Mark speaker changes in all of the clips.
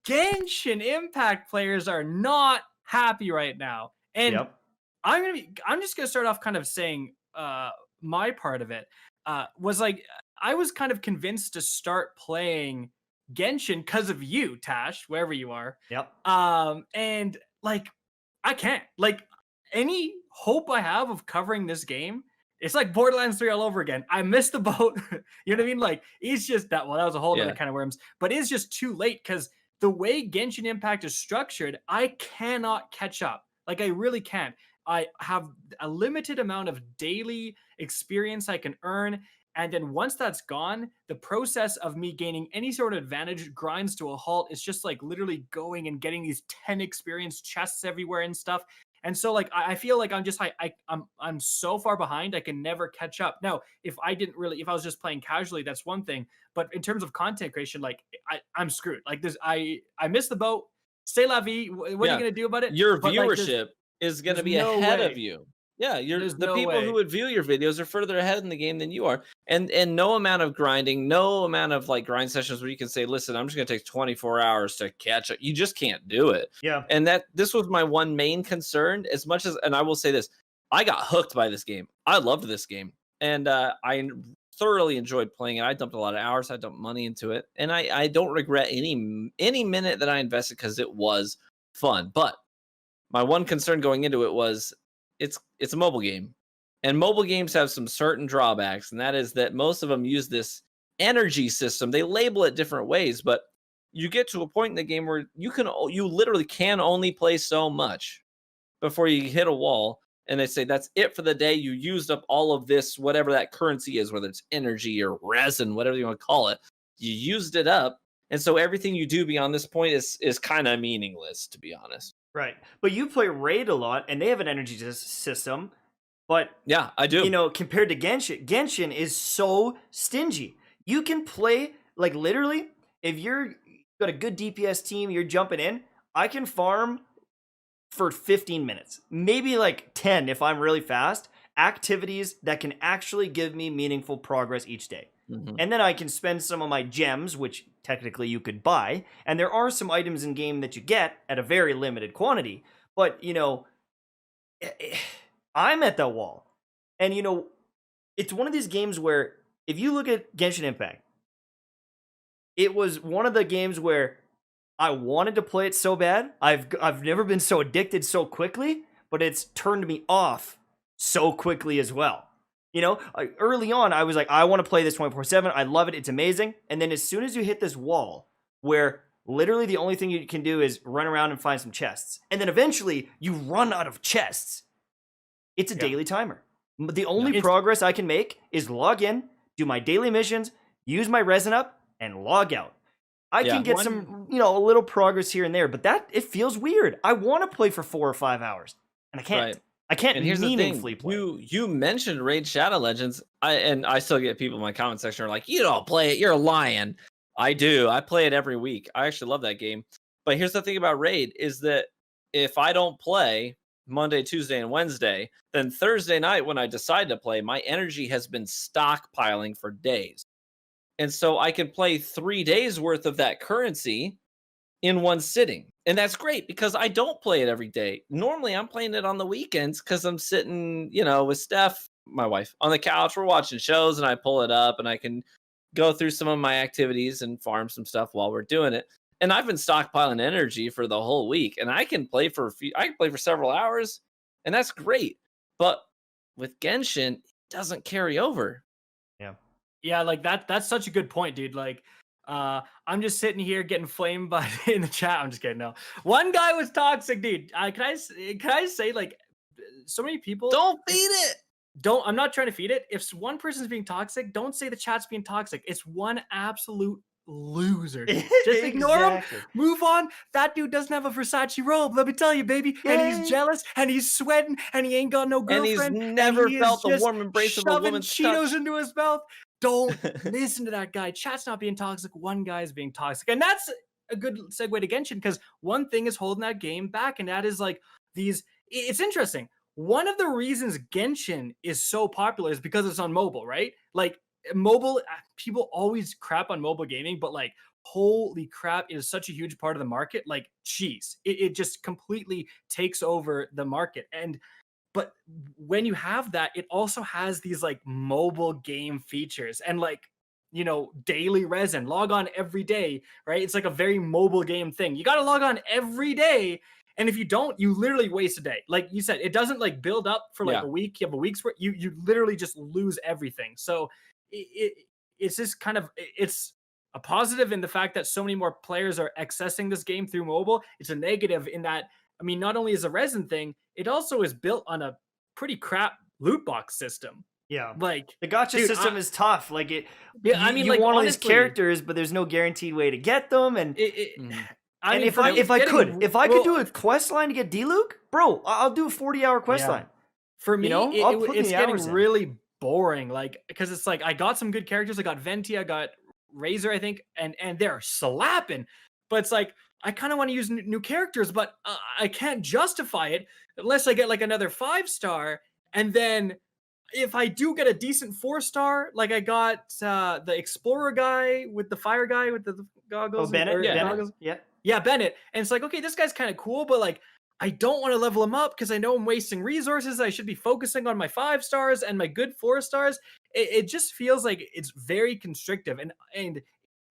Speaker 1: Genshin Impact players are not happy right now. And
Speaker 2: Yep.
Speaker 1: I'm just gonna start off kind of saying my part of it was like I was kind of convinced to start playing Genshin because of you, Tash, wherever you are.
Speaker 2: Yep.
Speaker 1: And like I can't. Like any hope I have of covering this game, it's like Borderlands 3 all over again. I missed the boat. You know what I mean? Like it's just that that was a whole other
Speaker 3: Yeah.
Speaker 1: kind of worms, but it's just too late because the way Genshin Impact is structured, I cannot catch up. Like I really can't. I have a limited amount of daily experience I can earn. And then once that's gone, the process of me gaining any sort of advantage grinds to a halt. It's just like literally going and getting these 10 experience chests everywhere and stuff. And so like I feel like I'm so far behind I can never catch up. Now, if I was just playing casually, that's one thing. But in terms of content creation, like I'm screwed. Like this, I missed the boat. C'est la vie. What are you gonna do about it?
Speaker 3: Your
Speaker 1: But like,
Speaker 3: viewership is going to
Speaker 1: there's
Speaker 3: be
Speaker 1: no
Speaker 3: ahead of
Speaker 1: way.
Speaker 3: you. Yeah,
Speaker 1: There's
Speaker 3: the
Speaker 1: no
Speaker 3: people who
Speaker 1: way.
Speaker 3: would view your videos are further ahead in the game than you are. And no amount of grinding, no amount of like grind sessions where you can say, "Listen, I'm just going to take 24 hours to catch up." You just can't do it.
Speaker 2: Yeah.
Speaker 3: And this was my one main concern as much as, and I will say this, I got hooked by this game. I loved this game. And I thoroughly enjoyed playing it. I dumped a lot of hours. I dumped money into it. And I don't regret any minute that I invested because it was fun. But my one concern going into it was it's a mobile game. And mobile games have some certain drawbacks, and that is that most of them use this energy system. They label it different ways, but you get to a point in the game where you literally can only play so much before you hit a wall, and they say that's it for the day. You used up all of this, whatever that currency is, whether it's energy or resin, whatever you want to call it. You used it up, and so everything you do beyond this point is kind of meaningless, to be honest.
Speaker 2: Right. But you play Raid a lot, and they have an energy system. But
Speaker 3: yeah, I do.
Speaker 2: You know, compared to Genshin is so stingy. You can play like literally if you're got a good DPS team, you're jumping in. I can farm for 15 minutes, maybe like 10 if I'm really fast. Activities that can actually give me meaningful progress each day.
Speaker 3: Mm-hmm.
Speaker 2: And then I can spend some of my gems, which technically you could buy. And there are some items in game that you get at a very limited quantity. But, you know, I'm at the wall. And, you know, it's one of these games where if you look at Genshin Impact, it was one of the games where I wanted to play it so bad. I've never been so addicted so quickly, but it's turned me off so quickly as well. You know, early on, I was like, I want to play this 24/7. I love it. It's amazing. And then as soon as you hit this wall where literally the only thing you can do is run around and find some chests, and then eventually you run out of chests, it's a daily timer. The only progress I can make is log in, do my daily missions, use my resin up, and log out. I can get some, you know, a little progress here and there, but it feels weird. I want to play for 4 or 5 hours, and I can't.
Speaker 3: Right.
Speaker 2: I can't
Speaker 3: and here's
Speaker 2: meaningfully
Speaker 3: the thing.
Speaker 2: play.
Speaker 3: You mentioned Raid Shadow Legends. I still get people in my comment section are like, "You don't play it. You're a lion." I do. I play it every week. I actually love that game. But here's the thing about Raid is that if I don't play Monday, Tuesday, and Wednesday, then Thursday night when I decide to play, my energy has been stockpiling for days. And so I can play 3 days worth of that currency in one sitting. And that's great because I don't play it every day. Normally I'm playing it on the weekends because I'm sitting, you know, with Steph, my wife, on the couch. We're watching shows and I pull it up and I can go through some of my activities and farm some stuff while we're doing it. And I've been stockpiling energy for the whole week, and I can play for several hours, and that's great. But with Genshin, it doesn't carry over.
Speaker 1: Yeah, like that's such a good point, dude. Like, I'm just sitting here getting flamed by in the chat. I'm just kidding. No, one guy was toxic, dude. Can I say like, so many people
Speaker 3: don't feed it.
Speaker 1: I'm not trying to feed it. If one person's being toxic, don't say the chat's being toxic. It's one absolute loser. Just ignore him. Move on. That dude doesn't have a Versace robe. Let me tell you, baby. Yay. And he's jealous, and he's sweating, and he ain't got no girlfriend.
Speaker 3: And he's never felt the warm embrace of a woman's
Speaker 1: Cheetos
Speaker 3: touch.
Speaker 1: into his mouth. Don't listen to that guy. Chat's not being toxic. One guy is being toxic, and that's a good segue to Genshin because one thing is holding that game back, and that is like these. It's interesting. One of the reasons Genshin is so popular is because it's on mobile, right? Like mobile, people always crap on mobile gaming, but like holy crap, it is such a huge part of the market. Like, geez, it just completely takes over the market. And but when you have that, it also has these like mobile game features and like, daily resin, log on every day, right? It's like a very mobile game thing. You got to log on every day. And if you don't, you literally waste a day. Like you said, it doesn't like build up for like
Speaker 3: Yeah.
Speaker 1: a week. You have a week's worth. You literally just lose everything. So it's just kind of, it's a positive in the fact that so many more players are accessing this game through mobile. It's a negative in that, I mean, not only is a resin thing, it also is built on a pretty crap loot box system.
Speaker 2: Yeah.
Speaker 1: Like
Speaker 2: The gacha
Speaker 1: dude,
Speaker 2: system is tough. Like
Speaker 1: Yeah,
Speaker 2: you,
Speaker 1: I mean,
Speaker 2: you
Speaker 1: like,
Speaker 2: want all these
Speaker 1: honestly,
Speaker 2: characters, but there's no guaranteed way to get them. And
Speaker 1: I mean,
Speaker 2: if
Speaker 1: for me,
Speaker 2: I
Speaker 1: getting
Speaker 2: could do a quest line to get D-Luke, bro, I'll do a 40-hour quest
Speaker 1: Yeah.
Speaker 2: line.
Speaker 1: For me,
Speaker 2: I'll put
Speaker 1: it's
Speaker 2: the
Speaker 1: getting
Speaker 2: hours in.
Speaker 1: really boring. Like, because it's like I got some good characters. I got Venti, I got Razor, I think, and they're slapping. But it's like I kind of want to use new characters, but I can't justify it unless I get like another 5-star. And then if I do get a decent 4-star, like I got the Explorer guy with the fire guy with the goggles.
Speaker 2: Oh, Bennett?
Speaker 1: or
Speaker 2: Yeah.
Speaker 1: goggles.
Speaker 2: Yeah.
Speaker 1: Yeah, Bennett. And it's like, okay, this guy's kind of cool, but like, I don't want to level him up because I know I'm wasting resources. I should be focusing on my 5-stars and my good 4-stars. It just feels like it's very constrictive. And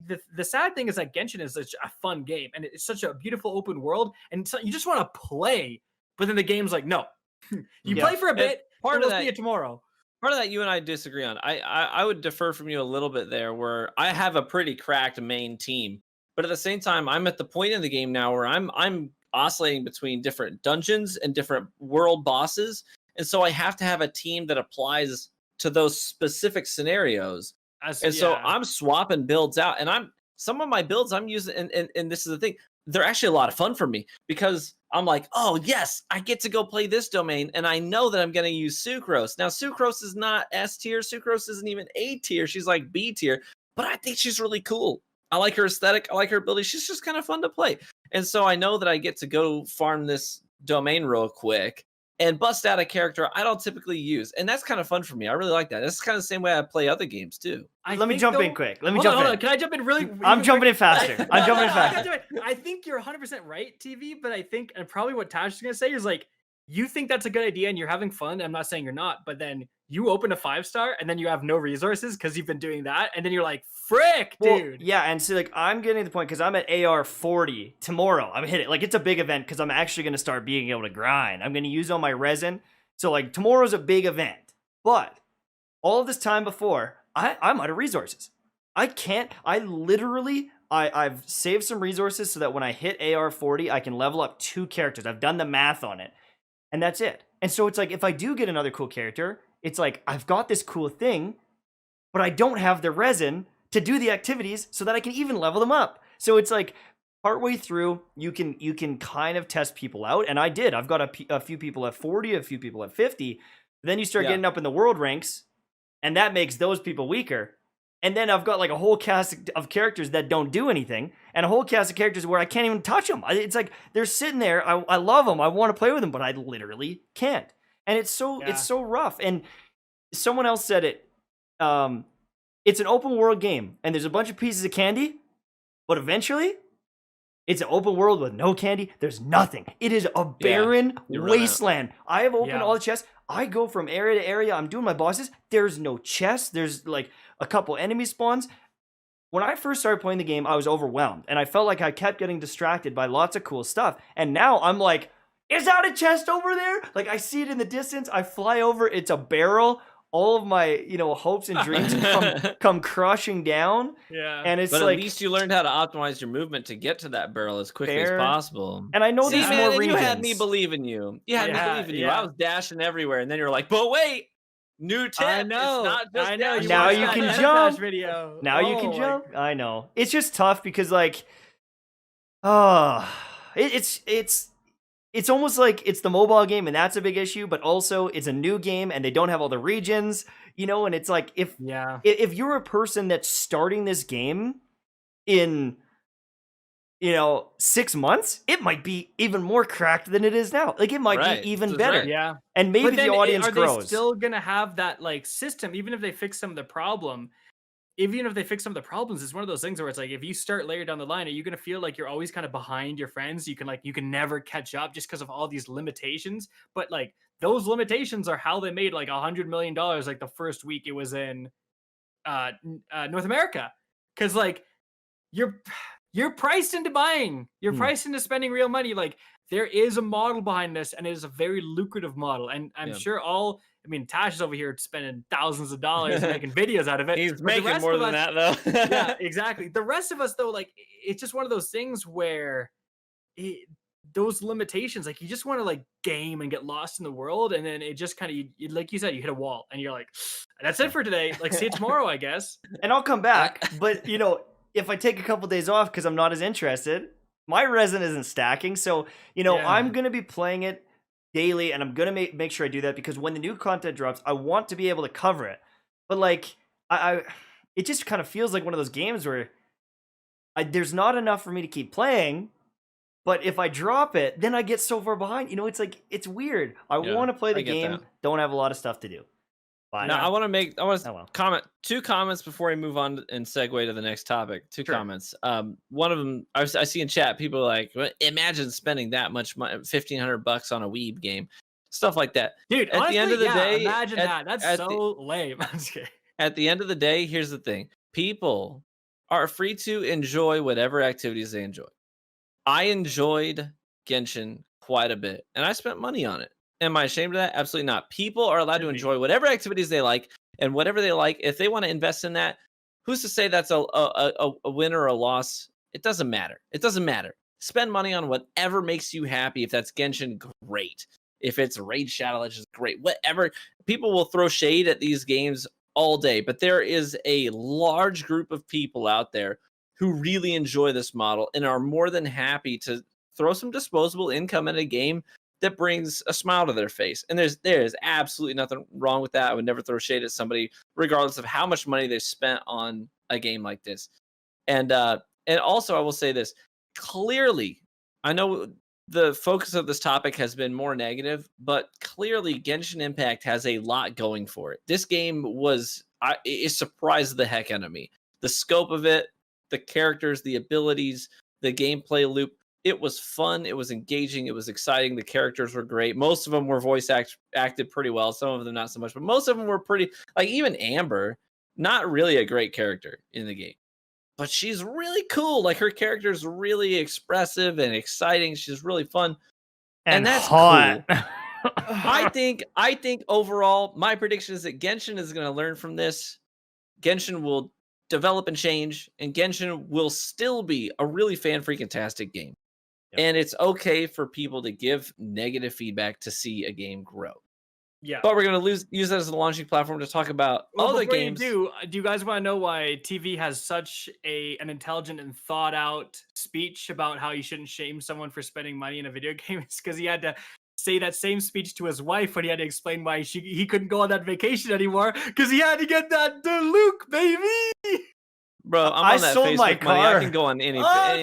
Speaker 1: the sad thing is that Genshin is such a fun game and it's such a beautiful open world. And so you just want to play, but then the game's like, no, you play for a bit.
Speaker 3: Part
Speaker 1: and
Speaker 3: of
Speaker 1: we'll see
Speaker 3: that-
Speaker 1: you tomorrow.
Speaker 3: Part of that you and I disagree on. I would defer from you a little bit there, where I have a pretty cracked main team, but at the same time, I'm at the point in the game now where I'm oscillating between different dungeons and different world bosses, and so I have to have a team that applies to those specific scenarios. So I'm swapping builds out, and some of my builds I'm using, and this is the thing, they're actually a lot of fun for me because I'm like, oh yes, I get to go play this domain, and I know that I'm going to use Sucrose. Now Sucrose is not S tier, Sucrose isn't even A tier, she's like B tier, but I think she's really cool. I like her aesthetic, I like her ability, she's just kind of fun to play. And so I know that I get to go farm this domain real quick and bust out a character I don't typically use. And that's kind of fun for me. I really like that. That's kind of the same way I play other games too.
Speaker 2: Let me jump in quick. Hold
Speaker 1: on. Can I jump in really
Speaker 2: I'm jumping in
Speaker 1: quick?
Speaker 2: faster. I'm jumping in faster.
Speaker 1: I think you're 100% right, TV, but I think, and probably what Tash is going to say is like, you think that's a good idea and you're having fun. I'm not saying you're not, but then you open a 5-star and then you have no resources because you've been doing that. And then you're like, frick, dude.
Speaker 2: Yeah, and so like I'm getting to the point because I'm at AR 40 tomorrow. I'm hit it. Like it's a big event because I'm actually going to start being able to grind. I'm going to use all my resin. So like tomorrow's a big event. But all of this time before, I'm out of resources. I've saved some resources so that when I hit AR 40, I can level up 2 characters. I've done the math on it. And that's it. And so it's like, if I do get another cool character, it's like, I've got this cool thing, but I don't have the resin to do the activities so that I can even level them up. So it's like, partway through, you can kind of test people out. And I did. I've got a few people at 40, a few people at 50. Then you start getting up in the world ranks, and that makes those people weaker. And then I've got like a whole cast of characters that don't do anything, and a whole cast of characters where I can't even touch them. It's like they're sitting there. I love them. I want to play with them, but I literally can't. And it's so rough. And someone else said it. It's an open world game, and there's a bunch of pieces of candy, but eventually, it's an open world with no candy. There's nothing. It is a barren wasteland. I have opened all the chests. I go from area to area. I'm doing my bosses. There's no chests. There's like a couple enemy spawns. When I first started playing the game, I was overwhelmed, and I felt like I kept getting distracted by lots of cool stuff. And now I'm like, is that a chest over there? Like I see it in the distance. I fly over. It's a barrel. All of my, hopes and dreams come crushing down.
Speaker 1: Yeah.
Speaker 2: And it's
Speaker 3: but
Speaker 2: like,
Speaker 3: at least you learned how to optimize your movement to get to that barrel as quickly as possible.
Speaker 2: And I know
Speaker 3: See,
Speaker 2: there's
Speaker 3: man,
Speaker 2: more regions.
Speaker 3: You had me believe in you. You had me believe in you. I was dashing everywhere, and then you're like, but wait, new tip.
Speaker 1: I know.
Speaker 3: It's not just
Speaker 1: I know.
Speaker 2: Now you can jump.
Speaker 1: Video.
Speaker 2: Now you can jump. I know. It's just tough because like, it's almost like it's the mobile game, and that's a big issue, but also it's a new game and they don't have all the regions, and it's like if you're a person that's starting this game in 6 months, it might be even more cracked than it is now. Like it might be even better.
Speaker 3: Right.
Speaker 1: Yeah.
Speaker 2: And maybe the audience grows.
Speaker 1: Are they still gonna have that like system, even if they fix some of the problem? even if they fix some of the problems, it's one of those things where it's like if you start later down the line, are you gonna feel like you're always kind of behind your friends? You can never catch up just because of all these limitations. But like those limitations are how they made like $100 million like the first week it was in North America. Cause like you're you're priced into buying. You're
Speaker 2: Hmm.
Speaker 1: priced into spending real money. Like there is a model behind this, and it is a very lucrative model. And I'm
Speaker 3: Yeah.
Speaker 1: sure I mean, Tash is over here spending thousands of dollars making videos out of it.
Speaker 3: He's
Speaker 1: but the
Speaker 3: making
Speaker 1: rest
Speaker 3: more
Speaker 1: of
Speaker 3: than
Speaker 1: us,
Speaker 3: that though.
Speaker 1: yeah, exactly. The rest of us, though, like it's just one of those things where it, those limitations, like you just want to like game and get lost in the world, and then it just kind of, like you said, you hit a wall, and you're like, that's it for today. Like, see you tomorrow, I guess.
Speaker 2: And I'll come back, but you know, if I take a couple days off because I'm not as interested, my resin isn't stacking. So you know,
Speaker 1: Yeah.
Speaker 2: I'm gonna be playing it daily, and I'm gonna make sure I do that because when the new content drops, I want to be able to cover it. But like, I it just kind of feels like one of those games where there's not enough for me to keep playing. But if I drop it, then I get so far behind. You know, it's like it's weird. I
Speaker 3: Yeah,
Speaker 2: want to play the
Speaker 3: I get
Speaker 2: game,
Speaker 3: that.
Speaker 2: don't have a lot of stuff to do. But
Speaker 3: Now I want to
Speaker 2: Oh, well.
Speaker 3: comment 2 comments before we move on and segue to the next topic. Two
Speaker 2: Sure.
Speaker 3: comments. One of them I see in chat. People are like, "Well, imagine spending that much money, $1,500 on a weeb game, stuff like that."
Speaker 1: Dude,
Speaker 3: At
Speaker 1: honestly,
Speaker 3: the end of the
Speaker 1: yeah,
Speaker 3: day,
Speaker 1: imagine that. That's
Speaker 3: at
Speaker 1: so
Speaker 3: the
Speaker 1: lame. I'm just kidding.
Speaker 3: at the end of the day, here's the thing: people are free to enjoy whatever activities they enjoy. I enjoyed Genshin quite a bit, and I spent money on it. Am I ashamed of that? Absolutely not. People are allowed to
Speaker 1: Should be.
Speaker 3: enjoy whatever activities they like, and whatever they like. If they want to invest in that, who's to say that's a win or a loss? It doesn't matter. It doesn't matter. Spend money on whatever makes you happy. If that's Genshin, great. If it's Raid Shadow Legends, great. Whatever. People will throw shade at these games all day, but there is a large group of people out there who really enjoy this model and are more than happy to throw some disposable income at a game that brings a smile to their face. And there is absolutely nothing wrong with that. I would never throw shade at somebody, regardless of how much money they spent on a game like this. And also I will say this clearly. I know the focus of this topic has been more negative, but clearly Genshin Impact has a lot going for it. This game it surprised the heck out of me. The scope of it, the characters, the abilities, the gameplay loop. It was fun. It was engaging. It was exciting. The characters were great. Most of them were acted pretty well. Some of them not so much, but most of them were pretty. Like even Amber, not really a great character in the game, but she's really cool. Like her character is really expressive and exciting. She's really fun, and that's
Speaker 2: hot.
Speaker 3: cool. I think overall, my prediction is that Genshin is going to learn from this. Genshin will develop and change, and Genshin will still be a really fan-freaking-tastic game.
Speaker 2: Yep.
Speaker 3: And it's okay for people to give negative feedback to see a game grow.
Speaker 1: Yeah.
Speaker 3: But we're going to use that as a launching platform to talk about other games.
Speaker 1: Do you guys want to know why TV has such an intelligent and thought out speech about how you shouldn't shame someone for spending money in a video game? It's because he had to say that same speech to his wife when he had to explain why he couldn't go on that vacation anymore because he had to get that Luke, baby.
Speaker 3: Bro, I'm
Speaker 2: I
Speaker 3: on that
Speaker 2: sold
Speaker 3: Facebook
Speaker 2: my
Speaker 3: money.
Speaker 2: car.
Speaker 3: I can go on any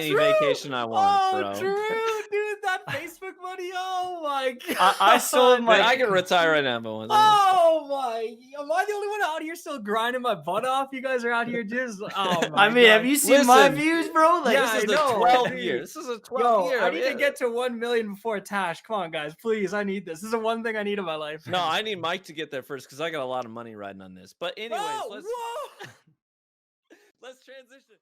Speaker 1: True.
Speaker 3: vacation I want, bro.
Speaker 1: True, dude. That Facebook money. Oh my god.
Speaker 2: I sold my.
Speaker 3: Man, I can retire right now, but
Speaker 1: Oh my! Am I the only one out here still grinding my butt off? You guys are out here just. Oh my!
Speaker 2: I mean, have you seen my
Speaker 3: Listen.
Speaker 2: views, bro? Like,
Speaker 1: Yeah,
Speaker 3: this is
Speaker 1: I
Speaker 3: the
Speaker 1: know.
Speaker 3: 12th year. This is a 12th year.
Speaker 1: I need to get to 1 million before Tash. Come on, guys, please. I need this. This is the one thing I need in my life.
Speaker 3: No, I need Mike to get there first because I got a lot of money riding on this. But anyways,
Speaker 1: Whoa!
Speaker 3: let's transition.